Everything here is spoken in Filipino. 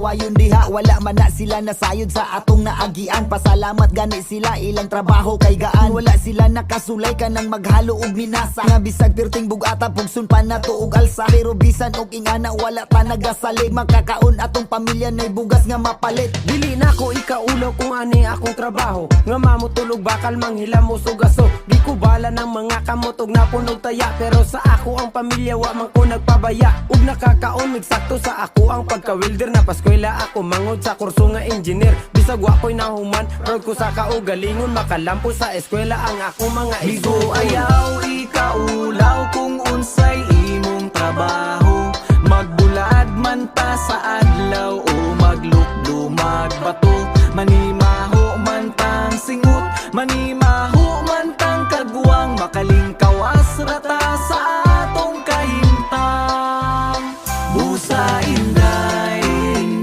maawayon diha. Wala man na sila nasayod sa atong naagian. Pasalamat gani sila, ilang trabaho kay gaan. Wala sila nakasulay ka ng maghalo og minasa. Nga bisag pirting bugata pugsun pa na tuog alsa. Pero bisan og ingana wala ta nagasalig. Makakaon atong pamilya nay bugas nga mapalit. Dili na ko ikaulo kung ani akong trabaho. Nga mamutulog bakal manghila mo sugaso. Di ko bala ng mga kamutog na punog taya. Pero sa ako ang pamilya wa man ko nagpabaya. Ug nakakaon migsakto sa ako ang pagka-welder. Na paskwela ako mangod sa kurso nga engineer. Bisag wa ko'y nahuman, proud ko sa kaugalingon. Makalampo sa eskwela ang ako mga Bigo isko. ayaw ikaulaw kung unsay imong trabaho. Magbulad man ta sa adlaw